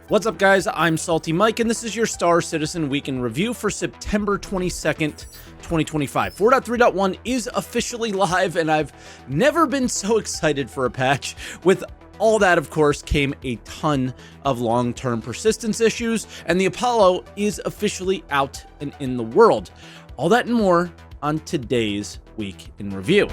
What's up, guys? I'm SaltEMike, and this is your Star Citizen Week in Review for September 22nd, 2025. 4.3.1 is officially live, and I've never been so excited for a patch. With all that, of course, came a ton of long-term persistence issues, and the Apollo is officially out and in the world. All that and more on today's Week in Review.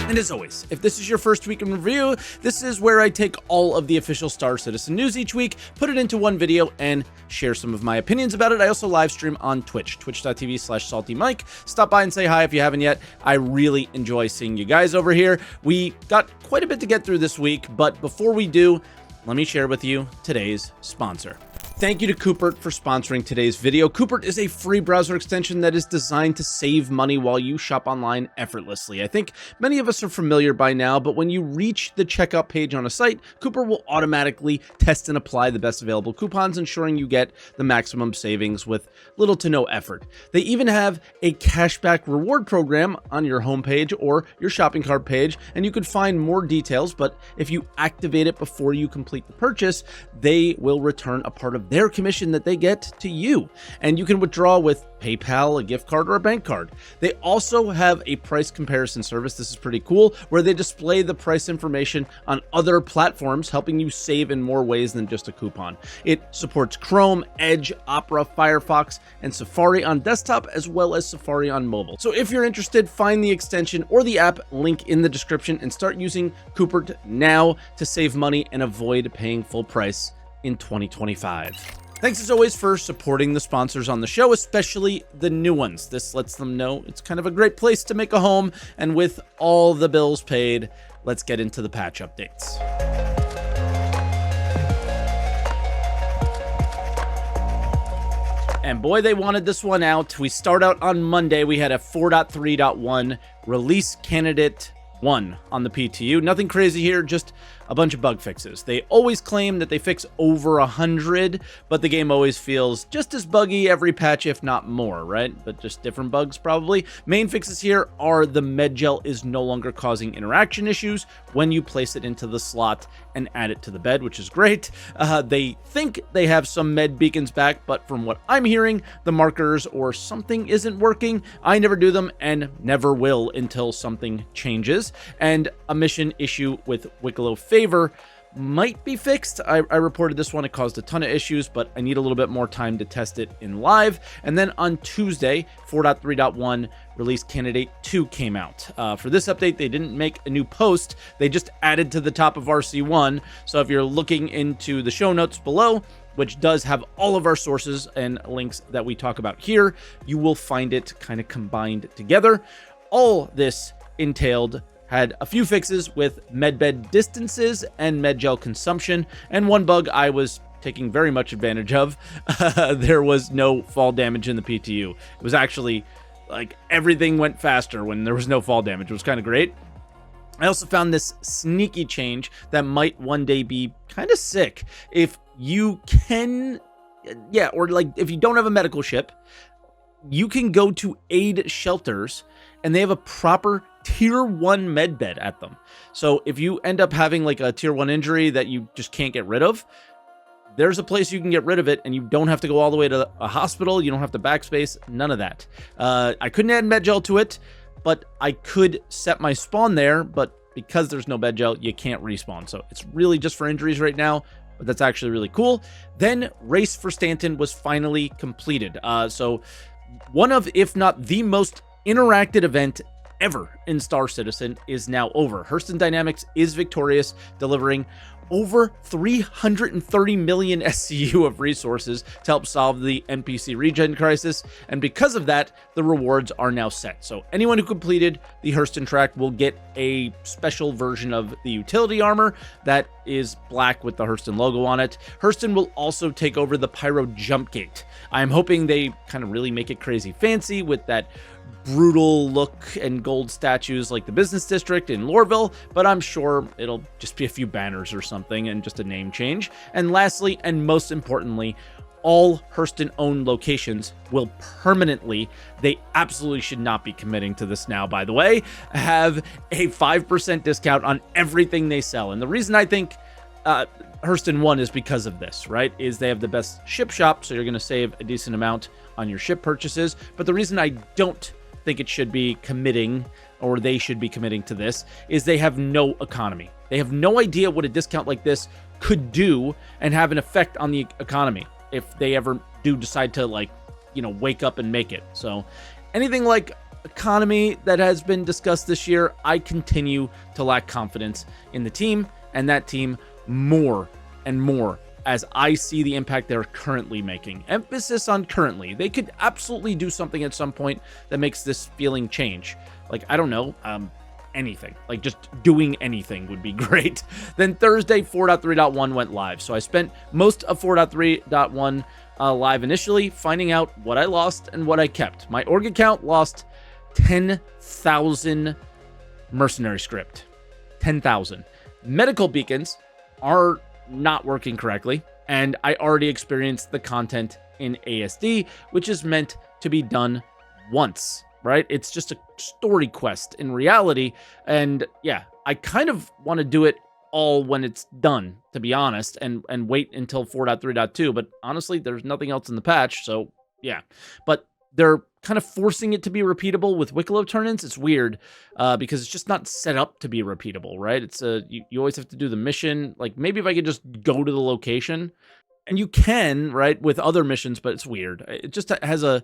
And as always, if this is your first week in review, this is where I take all of the official Star Citizen news each week, put it into one video, and share some of my opinions about it. I also live stream on Twitch, twitch.tv/SaltEMike. Stop by and say hi if you haven't yet. I really enjoy seeing you guys over here. We got quite a bit to get through this week, but before we do, let me share with you today's sponsor. Thank you to Coopert for sponsoring today's video. Coopert is a free browser extension that is designed to save money while you shop online effortlessly. I think many of us are familiar by now, but when you reach the checkout page on a site, Coopert will automatically test and apply the best available coupons, ensuring you get the maximum savings with little to no effort. They even have a cashback reward program on your homepage or your shopping cart page, and you can find more details, but if you activate it before you complete the purchase, they will return a part of their commission that they get to you, and you can withdraw with PayPal, a gift card, or a bank card. They also have a price comparison service. This is pretty cool, where they display the price information on other platforms, helping you save in more ways than just a coupon. It supports Chrome, Edge, Opera, Firefox, and Safari on desktop, as well as Safari on mobile. So if you're interested, find the extension or the app link in the description and start using Coopert now to save money and avoid paying full price in 2025. Thanks as always for supporting the sponsors on the show, especially the new ones. This lets them know it's kind of a great place to make a home, and with all the bills paid, let's get into the patch updates. And boy, they wanted this one out. We start out on Monday. We had a 4.3.1 release candidate 1 on the PTU. Nothing crazy here, just a bunch of bug fixes. They always claim that they fix over 100, but the game always feels just as buggy every patch, if not more, right? But just different bugs, probably. Main fixes here are the med gel is no longer causing interaction issues when you place it into the slot and add it to the bed, which is great. They think they have some med beacons back, but from what I'm hearing, the markers or something isn't working. I never do them and never will until something changes. And a mission issue with Wicklow Favor might be fixed. I reported this one. It caused a ton of issues, but I need a little bit more time to test it in live. And then on Tuesday, 4.3.1 release candidate 2 came out. For this update, they didn't make a new post. They just added to the top of RC1. So if you're looking into the show notes below, which does have all of our sources and links that we talk about here, you will find it kind of combined together. All this entailed had a few fixes with medbed distances and medgel consumption, and one bug I was taking very much advantage of. There was no fall damage in the PTU. It was actually like everything went faster when there was no fall damage. It was kind of great. I also found this sneaky change that might one day be kind of sick. If you can, or like if you don't have a medical ship, you can go to aid shelters and they have a proper tier 1 med bed at them. So if you end up having like a tier 1 injury that you just can't get rid of, there's a place you can get rid of it, and you don't have to go all the way to a hospital. You don't have to backspace, none of that. I couldn't add med gel to it, but I could set my spawn there, but because there's no med gel, you can't respawn. So it's really just for injuries right now, but that's actually really cool. Then Race for Stanton was finally completed. So one of, if not the most interactive event ever in Star Citizen is now over. Hurston Dynamics is victorious, delivering over 330 million SCU of resources to help solve the NPC regen crisis, and because of that, the rewards are now set. So anyone who completed the Hurston track will get a special version of the utility armor that is black with the Hurston logo on it. Hurston will also take over the Pyro Jump Gate. I'm hoping they kind of really make it crazy fancy with that brutal look and gold statues like the business district in Lorville, but I'm sure it'll just be a few banners or something and just a name change. And lastly, and most importantly, all Hurston-owned locations will permanently, they absolutely should not be committing to this now, by the way, have a 5% discount on everything they sell. And the reason I think Hurston won is because of this, right? Is they have the best ship shop, so you're going to save a decent amount on your ship purchases. But the reason I don't think it should be committing, or they should be committing to this, is they have no economy. They have no idea what a discount like this could do and have an effect on the economy if they ever do decide to, like, you know, wake up and make it. So anything like economy that has been discussed this year, I continue to lack confidence in the team and that team more and more as I see the impact they're currently making. Emphasis on currently. They could absolutely do something at some point that makes this feeling change. Like, I don't know, anything. Like, just doing anything would be great. Then Thursday, 4.3.1 went live. So I spent most of 4.3.1 live initially, finding out what I lost and what I kept. My org account lost 10,000 mercenary script. 10,000. Medical beacons are not working correctly, and I already experienced the content in ASD, which is meant to be done once, right? It's just a story quest in reality, and yeah, I kind of want to do it all when it's done, to be honest, and wait until 4.3.2, but honestly, there's nothing else in the patch, so yeah. But they're kind of forcing it to be repeatable with Wicklow turn-ins. It's weird because it's just not set up to be repeatable, right? It's you always have to do the mission. Like, maybe if I could just go to the location, and you can, right, with other missions, but it's weird. It just has a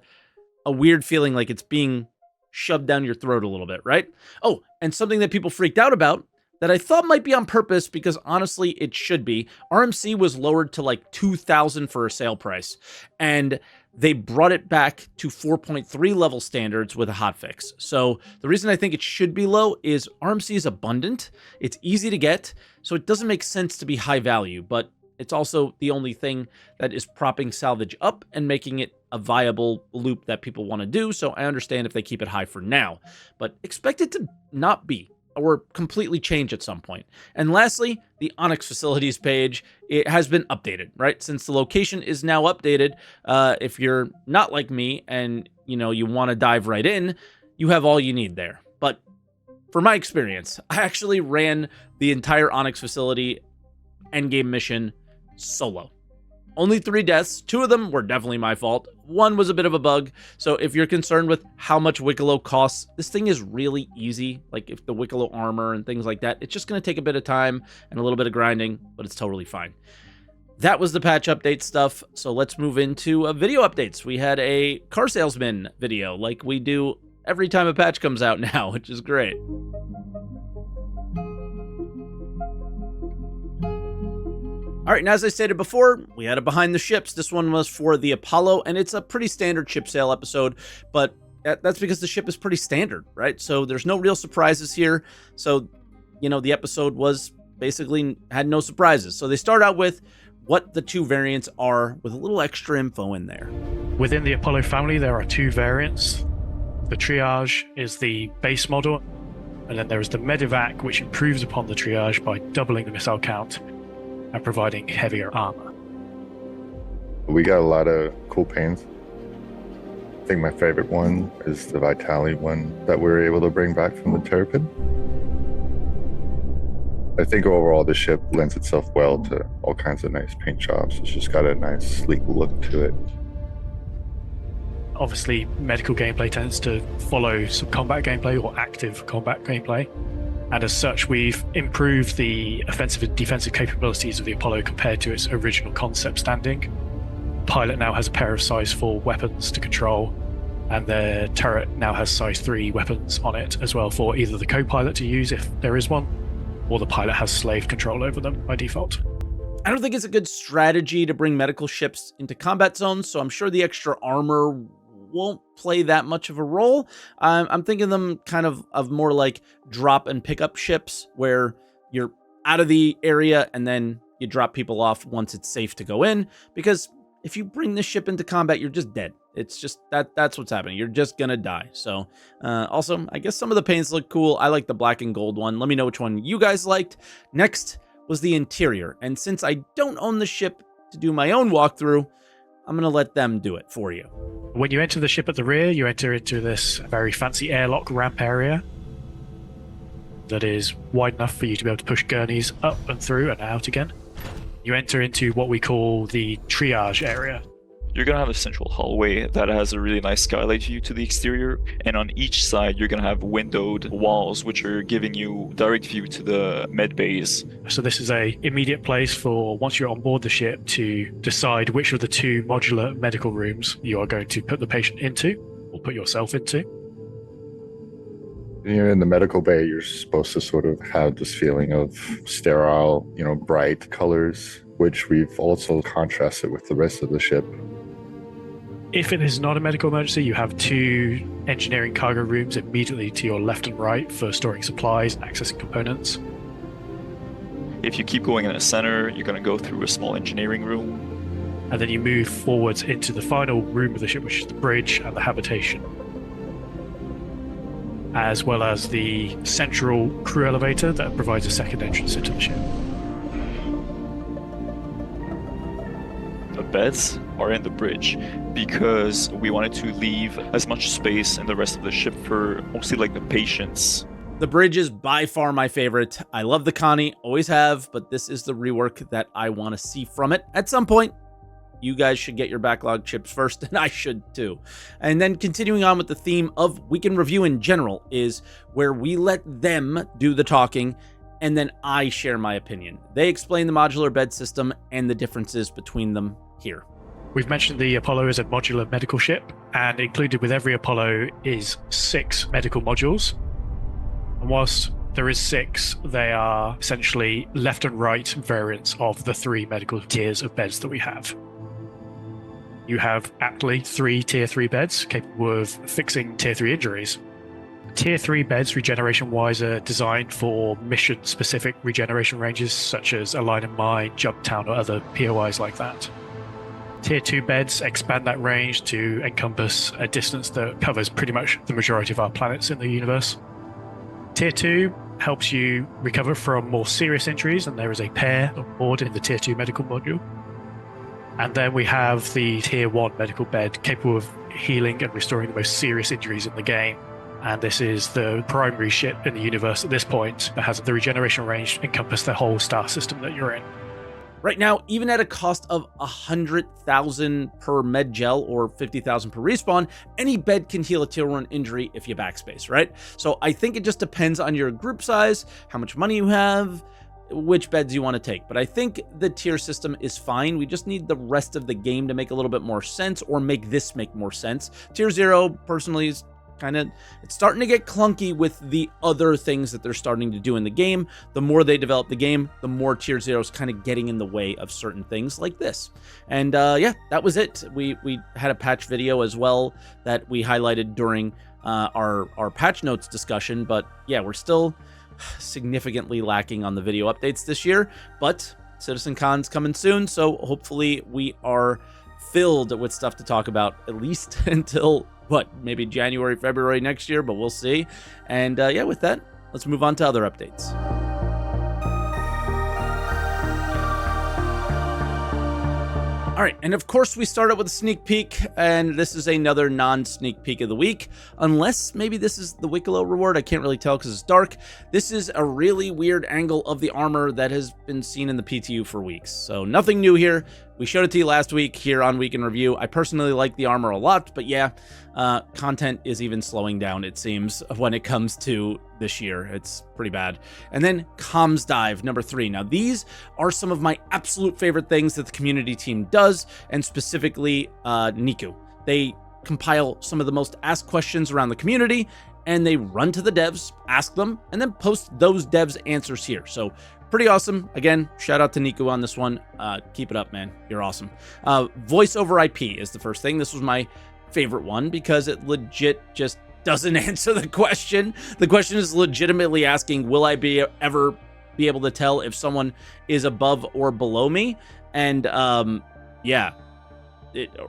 weird feeling like it's being shoved down your throat a little bit, right? Oh, and something that people freaked out about that I thought might be on purpose, because honestly, it should be. RMC was lowered to like 2,000 for a sale price, and they brought it back to 4.3 level standards with a hotfix. So the reason I think it should be low is RMC is abundant, it's easy to get, so it doesn't make sense to be high value, but it's also the only thing that is propping salvage up and making it a viable loop that people want to do, so I understand if they keep it high for now, but expect it to not be, or completely change at some point. And lastly, the Onyx facilities page, it has been updated, right? Since the location is now updated, if you're not like me and, you know, you want to dive right in, you have all you need there. But for my experience, I actually ran the entire Onyx facility endgame mission solo. Only 3 deaths. 2 of them were definitely my fault. 1 was a bit of a bug. So if you're concerned with how much Wicklow costs, this thing is really easy. Like, if the Wicklow armor and things like that, it's just going to take a bit of time and a little bit of grinding, but it's totally fine. That was the patch update stuff. So let's move into video updates. We had a car salesman video like we do every time a patch comes out now, which is great. All right, and as I stated before, we had a behind the ships. This one was for the Apollo, and it's a pretty standard ship sale episode, but that's because the ship is pretty standard, right? So there's no real surprises here. So, you know, the episode was basically had no surprises. So they start out with what the 2 variants are with a little extra info in there. Within the Apollo family, there are 2 variants. The Triage is the base model, and then there is the Medivac, which improves upon the Triage by doubling the missile count and providing heavier armor. We got a lot of cool paints. I think my favorite one is the Vitality one that we were able to bring back from the Terrapin. I think overall the ship lends itself well to all kinds of nice paint jobs. It's just got a nice sleek look to it. Obviously, medical gameplay tends to follow some combat gameplay or active combat gameplay. And as such, we've improved the offensive and defensive capabilities of the Apollo compared to its original concept standing. Pilot now has a pair of size 4 weapons to control, and the turret now has size 3 weapons on it as well for either the co-pilot to use if there is one, or the pilot has slave control over them by default. I don't think it's a good strategy to bring medical ships into combat zones, so I'm sure the extra armor won't play that much of a role. I'm thinking them kind of more like drop and pick up ships where you're out of the area and then you drop people off once it's safe to go in, because if you bring the ship into combat, you're just dead. It's just that's what's happening. You're just gonna die. So also, I guess some of the paints look cool. I like the black and gold one. Let me know which one you guys liked. Next was the interior, and since I don't own the ship to do my own walkthrough, I'm going to let them do it for you. When you enter the ship at the rear, you enter into this very fancy airlock ramp area that is wide enough for you to be able to push gurneys up and through and out again. You enter into what we call the triage area. You're going to have a central hallway that has a really nice skylight view to the exterior, and on each side you're going to have windowed walls which are giving you direct view to the med bays. So this is a immediate place for, once you're on board the ship, to decide which of the 2 modular medical rooms you are going to put the patient into, or put yourself into. When you're in the medical bay, you're supposed to sort of have this feeling of sterile, bright colors, which we've also contrasted with the rest of the ship. If it is not a medical emergency, you have 2 engineering cargo rooms immediately to your left and right for storing supplies and accessing components. If you keep going in the center, you're going to go through a small engineering room. And then you move forwards into the final room of the ship, which is the bridge and the habitation, as well as the central crew elevator that provides a second entrance into the ship. The beds are in the bridge because we wanted to leave as much space in the rest of the ship for mostly like the patients. The bridge is by far my favorite. I love the Connie, always have, but this is the rework that I want to see from it at some point. You guys should get your backlog chips first, and I should too. And then continuing on with the theme of Week in Review in general is where we let them do the talking, and then I share my opinion. They explain the modular bed system and the differences between them here. We've mentioned the Apollo is a modular medical ship, and included with every Apollo is 6 medical modules. And whilst there is 6, they are essentially left and right variants of the 3 medical tiers of beds that we have. You have aptly 3 tier 3 beds capable of fixing tier 3 injuries. Tier 3 beds, regeneration-wise, are designed for mission-specific regeneration ranges, such as Align and Mine, Jump Town, or other POIs like that. Tier 2 beds expand that range to encompass a distance that covers pretty much the majority of our planets in the universe. Tier 2 helps you recover from more serious injuries, and there is a pair on board in the Tier 2 medical module. And then we have the Tier 1 medical bed, capable of healing and restoring the most serious injuries in the game. And this is the primary ship in the universe at this point that has the regeneration range encompass the whole star system that you're in. Right now, even at a cost of 100,000 per med gel or 50,000 per respawn, any bed can heal a tier 1 injury if you backspace, right? So I think it just depends on your group size, how much money you have, which beds you want to take. But I think the tier system is fine. We just need the rest of the game to make a little bit more sense, or make this make more sense. Tier 0, personally, is it's starting to get clunky with the other things that they're starting to do in the game. The more they develop the game, the more Tier 0 is kind of getting in the way of certain things like this. And yeah, that was it. We had a patch video as well that we highlighted during our patch notes discussion. But yeah, we're still significantly lacking on the video updates this year. But CitizenCon's coming soon, so hopefully we are filled with stuff to talk about, at least until maybe January, February next year, but we'll see. And yeah, with that, let's move on to other updates. All right, and of course we start out with a sneak peek, and this is another non-sneak peek of the week, unless maybe this is the Wicklow reward. I can't really tell because it's dark. This is a really weird angle of the armor that has been seen in the PTU for weeks, so nothing new here. We showed it to you last week here on Week in Review. I personally like the armor a lot, but yeah, content is even slowing down, it seems, when it comes to this year. It's pretty bad. And then Comms Dive, number 3. Now, these are some of my absolute favorite things that the community team does, and specifically Niku. They compile some of the most asked questions around the community, and they run to the devs, ask them, and then post those devs' answers here. So pretty awesome. Again, shout out to Niku on this one. Keep it up, man. You're awesome. Voice over IP is the first thing. This was my favorite one because it legit just doesn't answer the question. The question is legitimately asking, will I ever be able to tell if someone is above or below me? And yeah,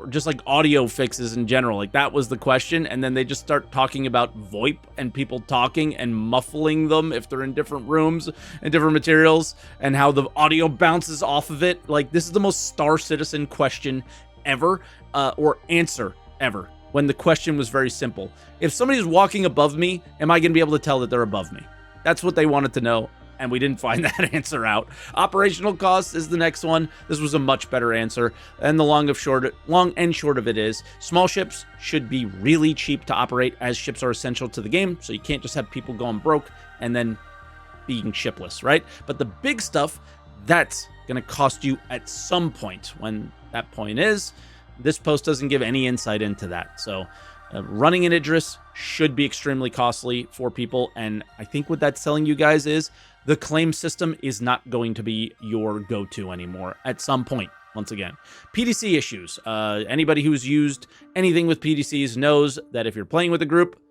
just like audio fixes in general, like that was the question. And then they just start talking about VoIP and people talking and muffling them if they're in different rooms and different materials, and how the audio bounces off of it. Like, this is the most Star Citizen question ever or answer ever when the question was very simple. If somebody's walking above me, am I going to be able to tell that they're above me? That's what they wanted to know, and we didn't find that answer out. Operational costs is the next one. This was a much better answer, and the long and short of it is small ships should be really cheap to operate, as ships are essential to the game, so you can't just have people going broke and then being shipless, right? But the big stuff, that's going to cost you at some point. When that point is, this post doesn't give any insight into that. So running an Idris should be extremely costly for people, and I think what that's telling you guys is the claim system is not going to be your go-to anymore at some point. Once again, PDC issues. Anybody who's used anything with PDCs knows that if you're playing with a group,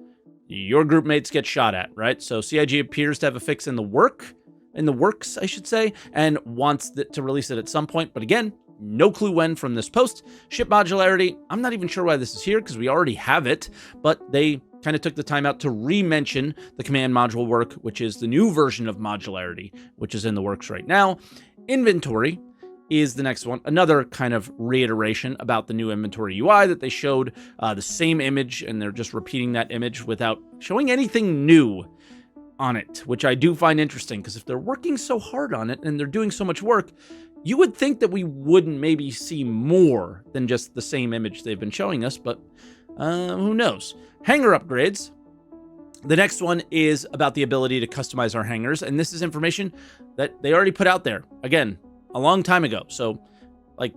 your group mates get shot at, right? So CIG appears to have a fix in the works, I should say, and wants to release it at some point. But again, no clue when from this post. Ship modularity, I'm not even sure why this is here because we already have it, but they kind of took the time out to re-mention the command module work, which is the new version of modularity, which is in the works right now. Inventory is the next one. Another kind of reiteration about the new inventory UI that they showed the same image, and they're just repeating that image without showing anything new on it, which I do find interesting, because if they're working so hard on it and they're doing so much work, you would think that we wouldn't maybe see more than just the same image they've been showing us, but who knows? Hangar upgrades. The next one is about the ability to customize our hangars, and this is information that they already put out there, again, a long time ago. So, like,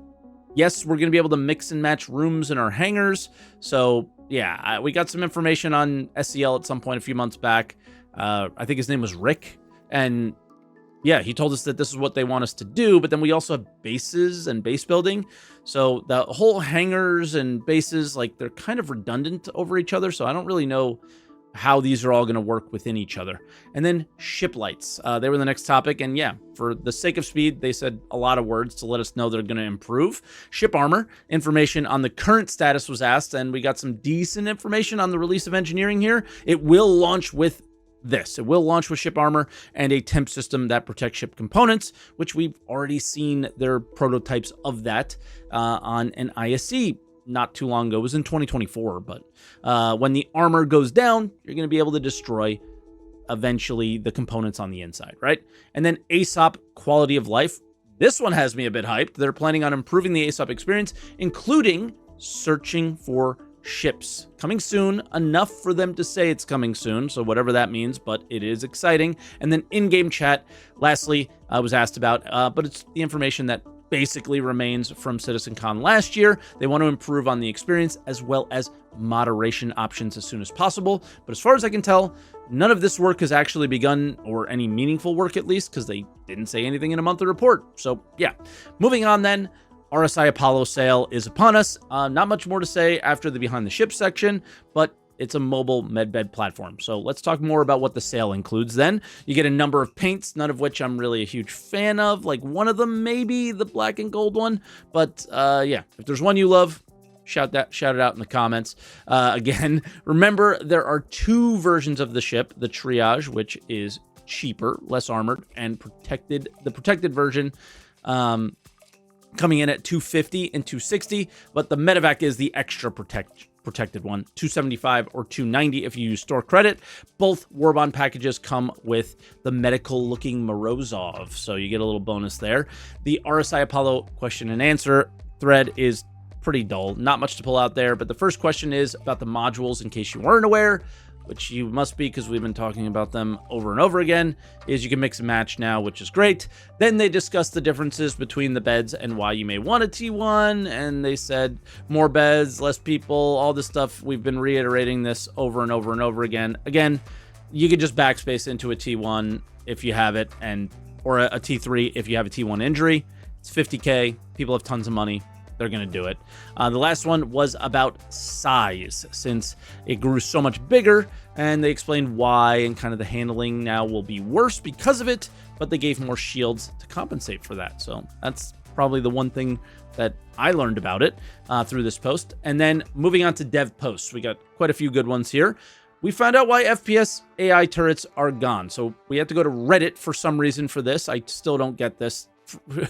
yes, we're going to be able to mix and match rooms in our hangars. So, yeah, we got some information on SEL at some point a few months back. I think his name was Rick, and yeah, he told us that this is what they want us to do, but then we also have bases and base building. So the whole hangars and bases, like, they're kind of redundant over each other, so I don't really know how these are all going to work within each other. And then ship lights. They were the next topic, and yeah, for the sake of speed, they said a lot of words to let us know they're going to improve. Ship armor. Information on the current status was asked, and we got some decent information on the release of engineering here. It will launch with this. It will launch with ship armor and a temp system that protects ship components, which we've already seen their prototypes of that on an ISC not too long ago. It was in 2024, but when the armor goes down, you're going to be able to destroy eventually the components on the inside, right? And then ASOP quality of life. This one has me a bit hyped. They're planning on improving the ASOP experience, including searching for ships. Coming soon, enough for them to say it's coming soon, so whatever that means, but it is exciting. And then in-game chat, lastly, I was asked about, but it's the information that basically remains from CitizenCon last year. They want to improve on the experience as well as moderation options as soon as possible. But as far as I can tell, none of this work has actually begun, or any meaningful work at least, because they didn't say anything in a monthly report. So yeah, moving on then. RSI Apollo sale is upon us. Not much more to say after the behind the ship section, but it's a mobile medbed platform. So let's talk more about what the sale includes then. You get a number of paints, none of which I'm really a huge fan of. Like one of them, maybe the black and gold one. But yeah, if there's one you love, shout it out in the comments. Again, remember there are two versions of the ship. The Triage, which is cheaper, less armored, and protected. The protected version, coming in at $250 and $260, but the medevac is the extra protected one, $275 or $290 if you use store credit. Both Warbond packages come with the medical looking Morozov, so you get a little bonus there. The RSI Apollo question and answer thread is pretty dull, not much to pull out there, but the first question is about the modules, in case you weren't aware, which you must be because we've been talking about them over and over again, is you can mix and match now, which is great. Then they discussed the differences between the beds and why you may want a T1, and they said more beds, less people, all this stuff. We've been reiterating this over and over and over again. Again, you could just backspace into a T1 if you have it, or a T3 if you have a T1 injury. It's $50K. People have tons of money. They're going to do it. The last one was about size, since it grew so much bigger, and they explained why, and kind of the handling now will be worse because of it, but they gave more shields to compensate for that. So that's probably the one thing that I learned about it through this post. And then moving on to dev posts, we got quite a few good ones here. We found out why FPS AI turrets are gone. So we have to go to Reddit for some reason for this. I still don't get this,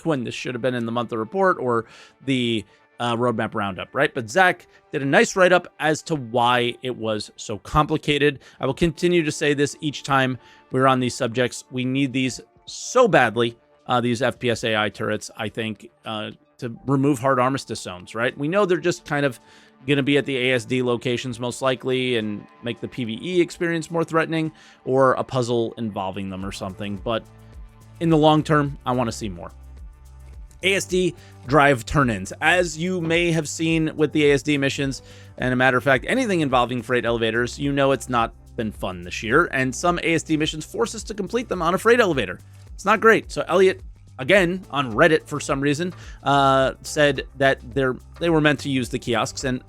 when this should have been in the monthly report or the roadmap roundup, right? But Zach did a nice write-up as to why it was so complicated. I will continue to say this each time we're on these subjects. We need these so badly, these FPS AI turrets, I think, to remove hard armistice zones, right? We know they're just kind of going to be at the ASD locations most likely and make the PvE experience more threatening, or a puzzle involving them or something. But in the long term, I want to see more. ASD Drive turn-ins. As you may have seen with the ASD missions, and a matter of fact, anything involving freight elevators, you know it's not been fun this year, and some ASD missions force us to complete them on a freight elevator. It's not great. So Elliot, again, on Reddit for some reason, said that they were meant to use the kiosks, and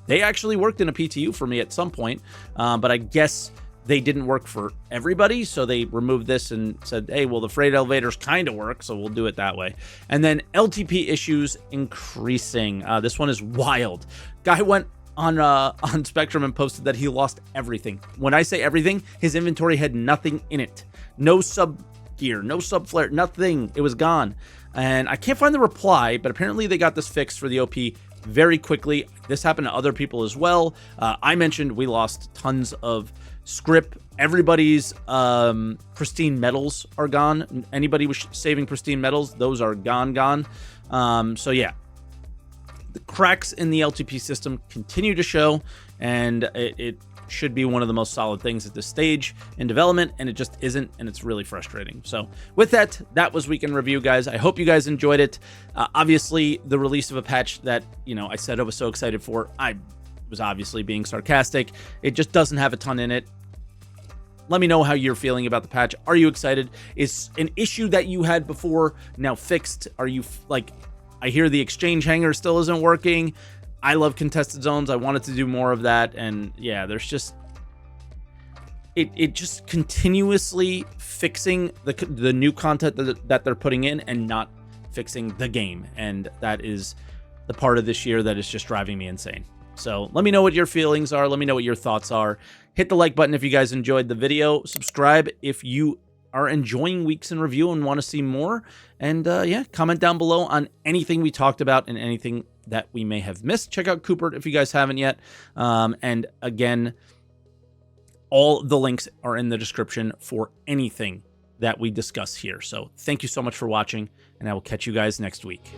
they actually worked in a PTU for me at some point, but I guess they didn't work for everybody, so they removed this and said, hey, well, the freight elevators kind of work, so we'll do it that way. And then LTP issues increasing. This one is wild. Guy went on Spectrum and posted that he lost everything. When I say everything, his inventory had nothing in it. No sub gear, no sub flare, nothing. It was gone. And I can't find the reply, but apparently they got this fixed for the OP very quickly. This happened to other people as well. I mentioned we lost tons of script. Everybody's pristine metals are gone. Anybody was saving pristine metals, those are gone. So yeah, the cracks in the LTP system continue to show, and it should be one of the most solid things at this stage in development, and it just isn't, and it's really frustrating. So with that, that was Week in Review, guys. I hope you guys enjoyed it. Obviously, the release of a patch that, I said I was so excited for, I was obviously being sarcastic. It just doesn't have a ton in it. Let me know how you're feeling about the patch. Are you excited? Is an issue that you had before now fixed? Are you I hear the exchange hanger still isn't working. I love contested zones. I wanted to do more of that. And yeah, there's just, it just continuously fixing the new content that they're putting in and not fixing the game. And that is the part of this year that is just driving me insane. So let me know what your feelings are. Let me know what your thoughts are. Hit the like button if you guys enjoyed the video. Subscribe if you are enjoying Weeks in Review and want to see more. And yeah, comment down below on anything we talked about and anything that we may have missed. Check out Cooper if you guys haven't yet. And again, all the links are in the description for anything that we discuss here. So thank you so much for watching, and I will catch you guys next week.